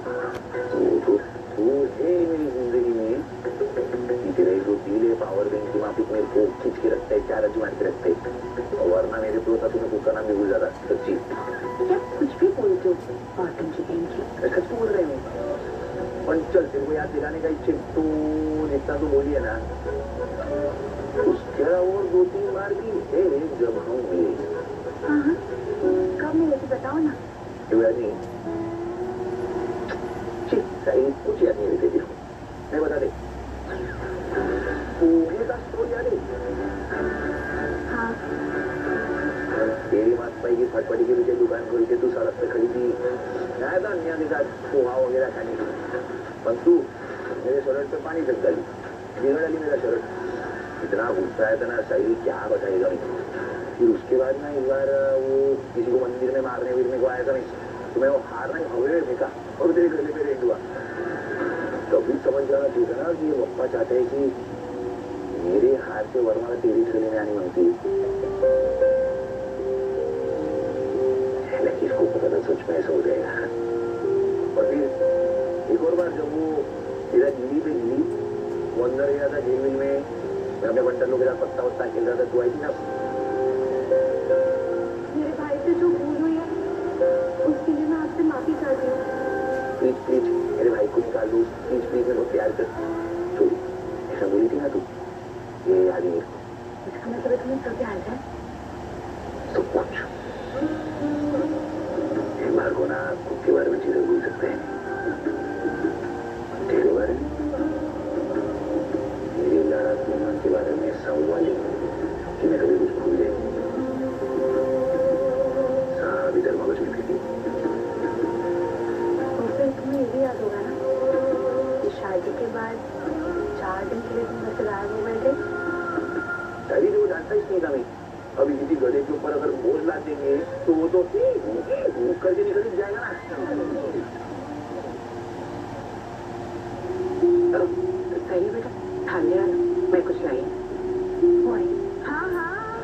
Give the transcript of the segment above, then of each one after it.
तो तू है मेरी जिंदगी में, तेरा जो डील है पावर बैंक की माफी मेरे को खींच के रखता है, चार अजी मार के रखता है, और वरना मेरे को था तुम्हें कुछ करना भी भूल जाता सच्ची। क्या कुछ भी बोलते हो पार्टन की बहन की? सच बोल रहे हैं, पर चल तेरे को याद दिलाने का इच्छे तो जितना तो बोलिए ना, उसके और 2-3 बार भी है जब हम मिले। हाँ, कब मिले थे बताओ ना। याद नहीं? सही कुछ याद नहीं रहते, मैं बता दे। पोहे का स्टोर याद है? हाँ। तेरी माताई की फटफटी के पीछे दुकान खोल के तू सड़क पे खड़ी थी, आया था अन्य के साथ पोहा वगैरह खाने की, पर तू मेरे शर्ट पे पानी फेंक डाली, बिगड़ डाली मेरा शर्ट। इतना गुस्सा आया था ना, सही क्या बताएगा नहीं। फिर उसके बाद ना एक बार वो किसी को मंदिर में मारने वीरने को आया था नहीं, तो मैं वो हार नहीं हवे फेंका और तेरे गले पे रेंट हुआ। कभी समझ जाना चाहिए था ना कि ये पप्पा चाहते हैं कि मेरे हाथ से वर्मा तेरी गले में आनी मांगती है, लेकिन इसको पता था सच में ऐसा हो जाएगा। और फिर एक और बार जब वो तेरा गिली पे गिली, वो अंदर गया था जेल में, मैं अपने बंटलों के साथ पत्ता वत्ता खेल रहा था, तू आई थी ना। मेरे भाई से जो भूल हुई है उसके लिए मैं आपसे माफी चाहती हूँ। प्लीज प्लीज मेरे भाई को निकाल दो, प्लीज प्लीज मेरे को प्यार कर। छोड़ी ऐसा बोली थी ना तू, ये याद ही मेरे को। इसका मतलब तुम्हें सब याद है? सब कुछ। एक बार को ना खुद के बारे में चीजें भूल सकते हैं, तेरे बारे में, मेरी नाराजगी के बारे में सवाल कि मैं कभी कुछ भूल जाए। साहब इधर मगज में फिर तुम्हें ये भी याद होगा ना कि शादी के बाद 4 दिन के लिए तुम घर से गायब हो गए थे। शादी जो जानता ही नहीं था मैं। अभी किसी गधे के ऊपर अगर बोझ ला देंगे तो वो तो करके निकल जाएगा ना। सही बेटा, थालिया मैं कुछ लाई। हाँ हाँ,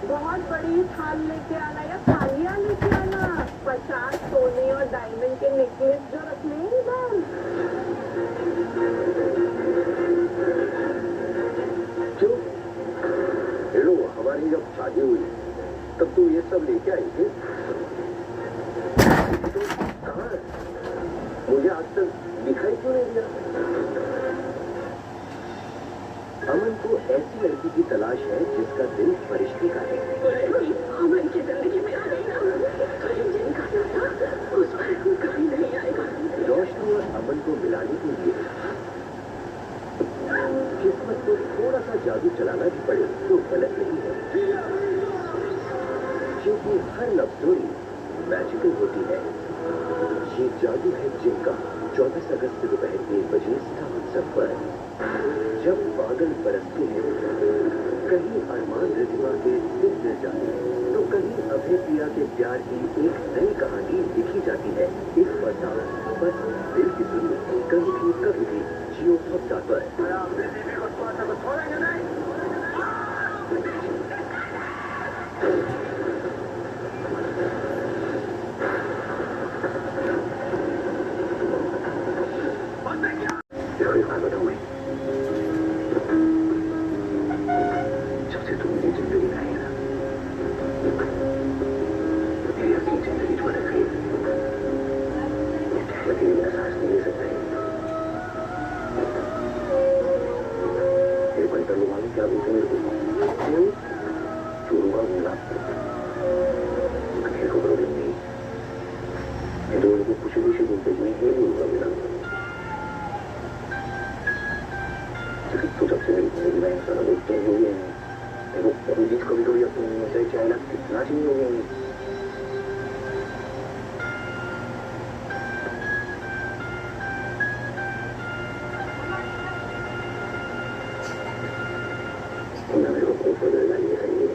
बहुत बड़ी थाल लेके आना या थालियां लेके आना। 50 सोने और डायमंड के नेकलेस जो रखने हैं इधर। क्यों? हेलो, हमारी जब शादी हुई तब तू ये सब लेके आई थी? तो कहाँ है? मुझे आज तक दिखाई क्यों नहीं दिया? अमन को ऐसी लड़की की तलाश है जिसका दिल फरिश्ते का है। अमन की जिंदगी में आ गई ना, जिन का था उस पर कभी नहीं आएगा। रोशनी और अमन को मिलाने के लिए किस्मत को थोड़ा सा जादू चलाना भी पड़े तो गलत नहीं है, क्योंकि हर लव स्टोरी मैजिकल होती है। ये जादू है जिनका 24 अगस्त दोपहर 1 बजे स्टार उत्सव पर। जब बादल बरसते हैं, कहीं अरमान रिद्धिमा के दिल मिल जाते हैं, तो कहीं अभय प्रिया के प्यार की एक नई कहानी लिखी जाती है। इस बता बस दिल की सुनिए कभी भी जियो हॉटस्टार पर। देखो एक बात बताऊं मैं, जब से तुम मेरी जिंदगी में आई है ना, मेरी अपनी जिंदगी जो बदल गई। मैं क्या तेरे बिना सांस नहीं ले सकता है। ये बंटर लोग मालूम क्या बोलते मेरे को, चोरूंगा घूमना, मेरे को प्रॉब्लम नहीं। मैं तो उनको खुशी खुशी बोलते मैं ये बोलूंगा मेरा। तो जब से मेरी जिंदगी में सारा लोग चेंज हो गए हैं, देखो पुलिस कभी कभी अपनी मुझे चाहे कितना चेंज हो गए हैं। मेरे को बहुत बदलना ये सही है,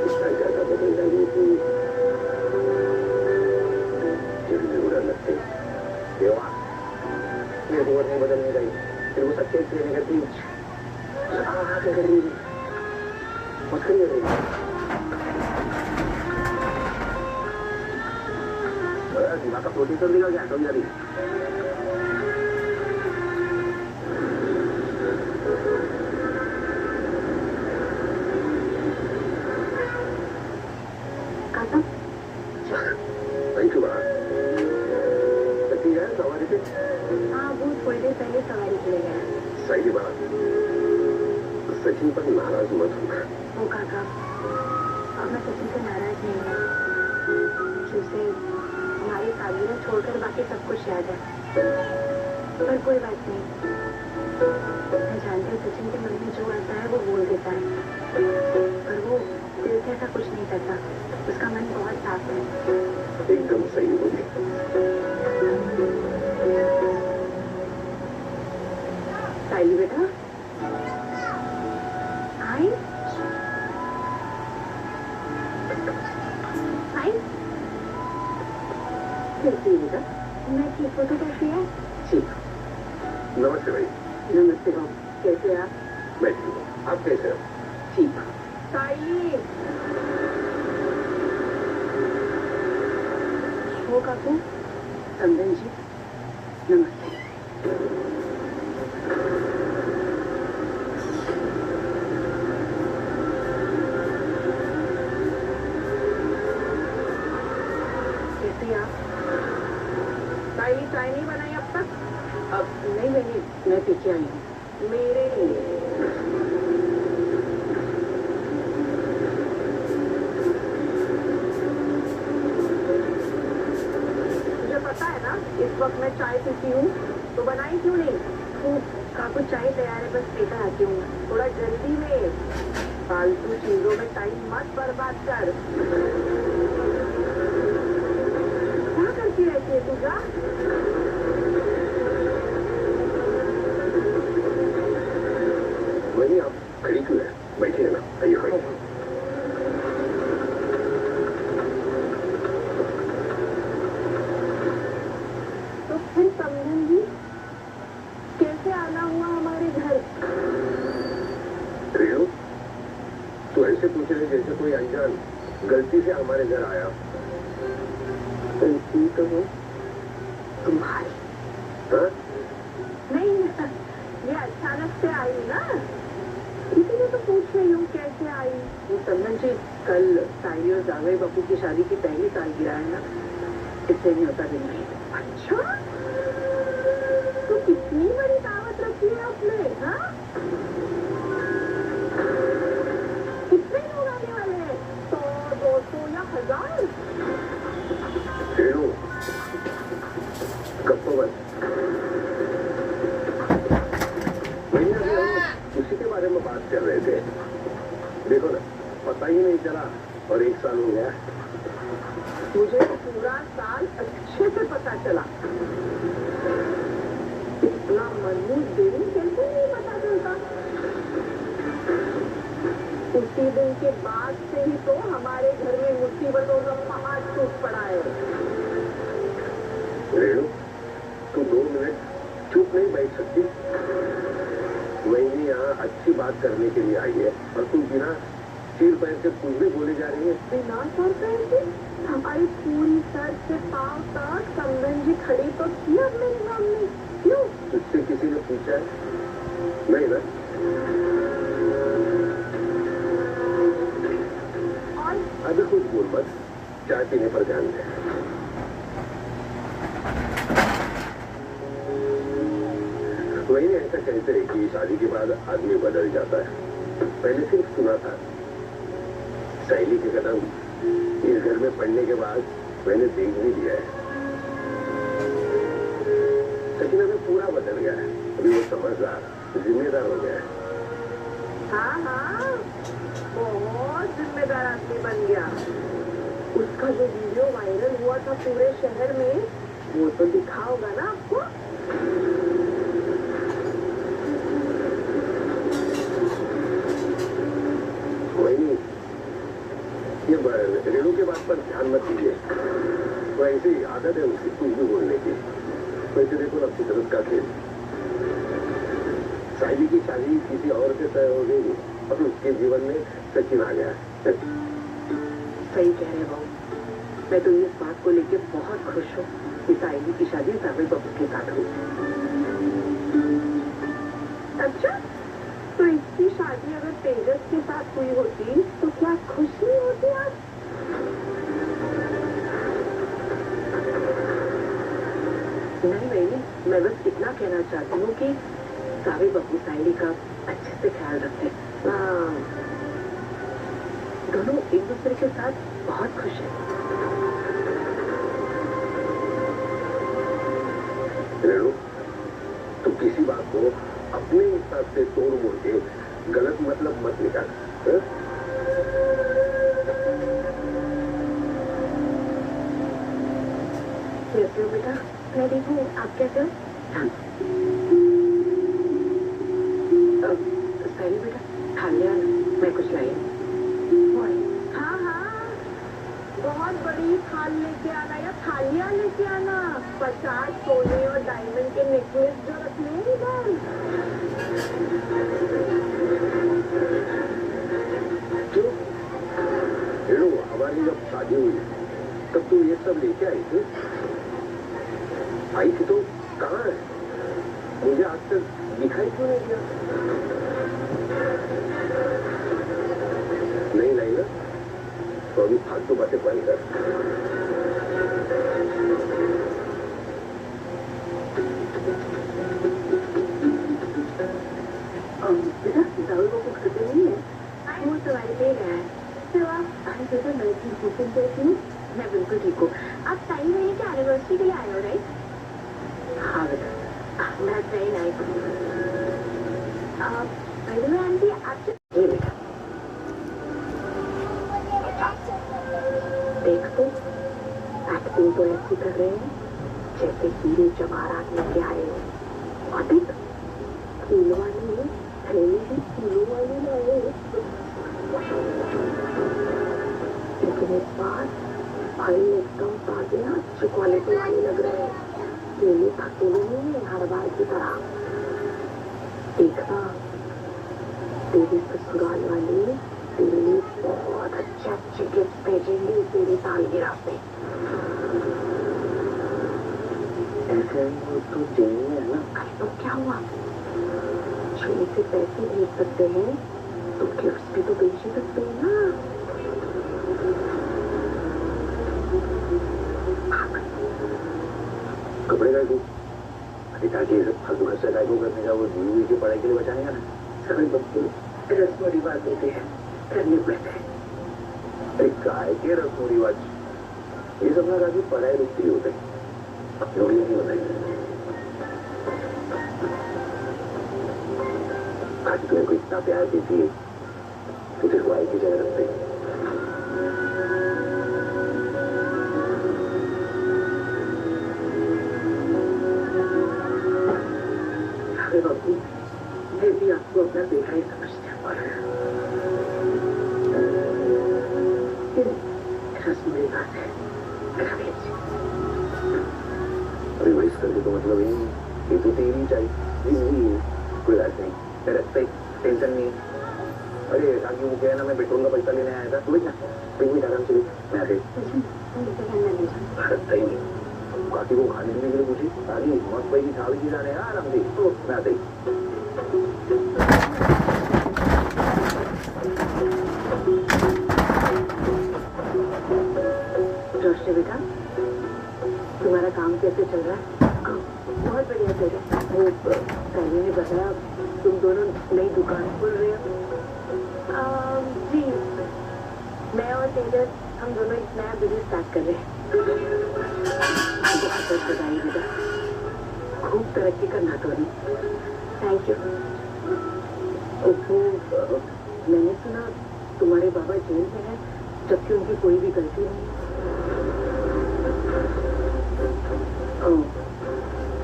इतना ज्यादा बदलना ये कि जब मेरे डर लगते देवा मेरे को नहीं बदलने का ही, फिर वो सच्चे से नहीं करती। क्या कर रही है? मस्करी कर रही है। दिमाग का प्रोटीन तो दिखा क्या कभी जा रही काका थैंक यू बड़ा सच्ची है सवारी पे हाँ वो थोड़ी देर पहले सवारी के लिए गया सही बड़ा सचिन पर नाराज मत होना वो काका अब मैं सचिन से नाराज नहीं हूँ उसे हमारी सालगिरह छोड़कर बाकी सब कुछ याद है पर कोई बात नहीं मैं जानती हूँ सचिन के मन में जो आता है वो बोल देता है पर वो दिल से ऐसा कुछ नहीं करता उसका मन बहुत साफ है एकदम सही बोली साइली बेटा आई आई कैसी है बेटा मैं ठीक हूँ तो कैसी है ठीक नमस्ते भाई नमस्ते हो कैसे आप मैं ठीक हूँ आप कैसे हो ठीक साइली वो काकू संदन जी नमस्ते कैसे आप साइली चाय नहीं बनाई अब तक अब नहीं मैं पीछे आई हूँ मेरे लिए इस वक्त मैं चाय पीती हूँ तो बनाई क्यों नहीं तो काकू चाय तैयार है बस लेकर आती हूँ थोड़ा जल्दी में फालतू चीजों में टाइम मत बर्बाद कर क्या करती रहती है तू जा वही आप खड़ी क्यों है बैठिए ना आइए खड़ी समझन जी कैसे आना हुआ हमारे घर रेणु तू ऐसे पूछ रही जैसे कोई अनजान गलती से हमारे घर आया गलती तो है तुम्हारी हाँ? नहीं ये अचानक से आई ना इसीलिए तो पूछ रही हूँ कैसे आई वो समझन जी कल साई और जावेद बापू की शादी की पहली सालगिरह है ना इससे नहीं होता दिन नहीं अच्छा तो कितनी बड़ी दावत रखी है आपने हाँ कितने लोग आने वाले हैं 100 200 या 1000 रेणु गप्पो बस वही अभी हम उसी के बारे में बात कर रहे थे देखो ना पता ही नहीं चला और 1 साल हो गया मुझे पूरा साल अच्छे से पता चला इतना मजबूत दिन कैसे नहीं पता चलता उसी दिन के बाद से ही तो हमारे घर में मुसीबतों का पहाड़ टूट पड़ा है रेणु तू 2 मिनट चुप नहीं बैठ सकती वही यहाँ अच्छी बात करने के लिए आई है और तू बिना सिर पैर के कुछ भी बोली जा रही है बिना सर पैर के हमारी पूरी सर से पांव तक समझन जी खड़ी तो थी अब मेरे सामने क्यों तुझसे किसी ने पूछा है नहीं ना और अभी कुछ बोल मत चाय पीने पर ध्यान दे वही ऐसा कहते हैं कि शादी के बाद आदमी बदल जाता है पहले सिर्फ सुना था सहेली के कदम इस घर में पढ़ने के बाद मैंने देख भी लिया है सचिन अभी पूरा बदल गया है अभी वो समझदार जिम्मेदार हो गया है हाँ हाँ बहुत जिम्मेदार आदमी बन गया उसका जो वीडियो वायरल हुआ था पूरे शहर में वो तो दिखा होगा ना आपको वही ये रेणु के बात पर ध्यान मत दीजिए तो ऐसी आदत है उसकी कुछ भी बोलने की वैसे देखो ना फितरत का खेल साहिबी की शादी किसी और से तय हो गई और उसके जीवन में सचिन आ गया सही कह रहे बाबू मैं तो इस बात को लेके बहुत खुश हूँ कि साइली की शादी साबिर बाबू के साथ हुई। अच्छा, तो इसकी शादी अगर तेजस के साथ हुई होती तो क्या खुशी होती आज? नहीं, मैं बस इतना कहना चाहती हूँ कि साबिर बाबू साइली का अच्छे से ख्याल रखते हैं। दोनों एक दूसरे के साथ बहुत खुश हैं। रेणु, तुम किसी बात को अपने हिसाब से तोड़ मोड़ के गलत मतलब मत निकाल। कैसे हो बेटा? मैं ठीक हूँ, आप कैसे हो? सारी बेटा खा लिया ना, मैं कुछ लाई। हाँ, बहुत बड़ी थाल लेके आना या थालियां लेके आना। 50 सोने और डायमंड के नेकलेस जो रखने हैं इधर। क्यों रेणु, हमारी जब शादी हुई तब तू ये सब लेके आई थी? आई थी तो कहाँ है? मुझे आज तक दिखाई क्यों नहीं दिया? नहीं लाई ना, तो अभी फालतू बातें बंद कर। बेटा दारू को खाते नहीं है, वो सवारी ले गया है। तो आप अरे बेटा मैं ठीक हूँ, तुम कैसी हो? मैं बिल्कुल ठीक हूँ। आप साई भैया की एनिवर्सरी के लिए आए हो राइट? हाँ बेटा, मैं ट्रेन आई थी। आंटी आपसे ये बेटा देख तो एक्टिंग तो ऐसी कर रहे हैं जैसे हीरे जवाहरात लेके आए हो। और देख फूलों वाली थैली भी फूलों वाली लाए। लेकिन इस बार भाई एकदम ताजे अच्छी क्वालिटी वाली लग रहे हैं। केले थके नहीं है हर बार की तरह। देखना तेरी ससुराल वाली तेरे लिए बहुत अच्छे गिफ्ट भेजेंगे तेरी सालगिरह पे। ऐसे वो तो चाहिए है ना। अरे तो क्या हुआ, छोटे से पैसे भेज सकते हैं तो गिफ्ट भी तो भेज ही सकते हैं ना। कपड़े का तू ताकि ये सब फालतू खर्चा का करने का, वो जीवी की पढ़ाई के लिए बचाएगा ना। सभी बच्चे रस्म रिवाज होते हैं, करने पड़ते हैं। अरे काय के रस्म रिवाज, ये सब ना काफी पढ़ाई रुकती होते अपनों नहीं होता है। आज तुम्हें को इतना प्यार देती है तो तेरे को आई की जगह रखते हैं। बाबू मैं भी आपको अपना बेटा ही समझता हूँ। रस्म रिवाज है। रिवाइज करके तो मतलब ये तो तेरी चाहिए। कोई बात नहीं, रखते टेंशन नहीं। अरे ताकि वो क्या है ना, मैं पेट्रोल का पैसा लेने आया था। तू ना मिनट आराम से मैं आ गई। रखता ही नहीं काकी को खाने पीने के लिए पूछी सारी मस्त भाई की छाल की जाने आराम से। तो मैं आते ही रोशनी बेटा तुम्हारा काम कैसे चल रहा है? बहुत बढ़िया चल रहा है। वो पहले ने बताया तुम दोनों नई दुकान खोल रहे हो। जी मैं और तेजस हम दोनों एक नया बिजनेस स्टार्ट कर रहे हैं। बहुत बधाई बेटा, खूब तरक्की करना तो नहीं। Thank you. मैंने सुना तुम्हारे बाबा जेल में हैं जबकि उनकी कोई भी गलती नहीं।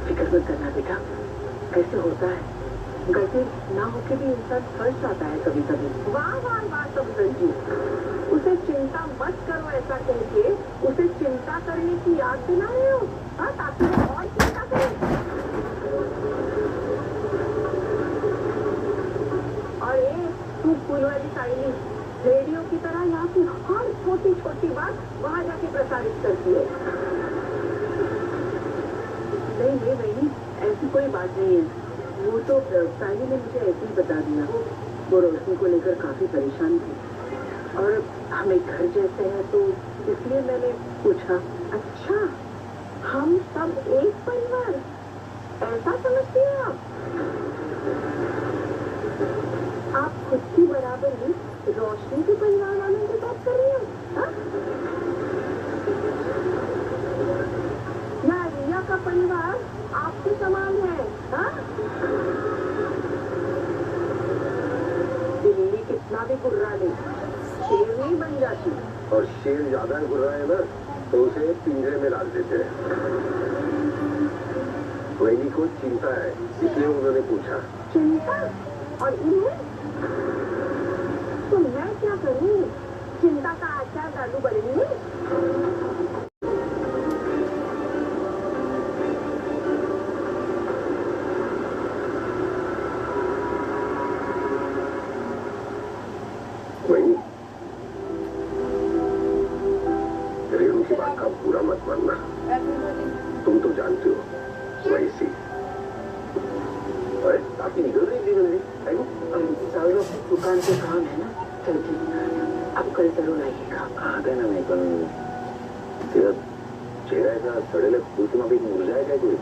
फिक्र मत करना बेटा, ऐसे होता है, गलती ना होके भी इंसान फंस जाता है कभी कभी। वाह वाह वाह सफदर जी, उसे चिंता मत करो ऐसा कह के उसे चिंता करने की याद दिला रहे हो। हाँ, ताकि वो और चिंता करे। और ये तू फूल वाली साड़ी रेडियो की तरह यहाँ की हर छोटी छोटी बात वहाँ जाके प्रसारित करती है। नहीं नहीं, ऐसी कोई बात नहीं है। वो तो साली ने मुझे ऐसे ही बता दिया। वो रोशनी को लेकर काफी परेशान थी और हम एक घर जैसे हैं तो इसलिए मैंने पूछा। अच्छा, हम सब एक परिवार, ऐसा समझती हैं आप खुद की बराबरी रोशनी के परिवार वालों की बात कर रही हैं? हाँ? या रिया का परिवार आपके समान है? हाँ? बिल्ली कितना भी गुर्रा दे, शेर नहीं बन जाती। और शेर ज्यादा गुर्रा है ना तो उसे पिंजरे में डाल देते हैं। वैली को चिंता है इसलिए उन्होंने पूछा। चिंता? और इन्हें? तो मैं क्या करूं? चिंता का आचार डालू बरनी में? वैली, रेणु की बात का पूरा मत मानना। तुम तो जानते हो वैसी। अरे काफी निकल रही है जल्दी। सालों की दुकान पे काम है ना, चलती। अब कल जरूर आइएगा। आता ना मैं पण तेरा चेहरा ऐसा सड़ेले फूल की माफी मुरझाया क्या कोई?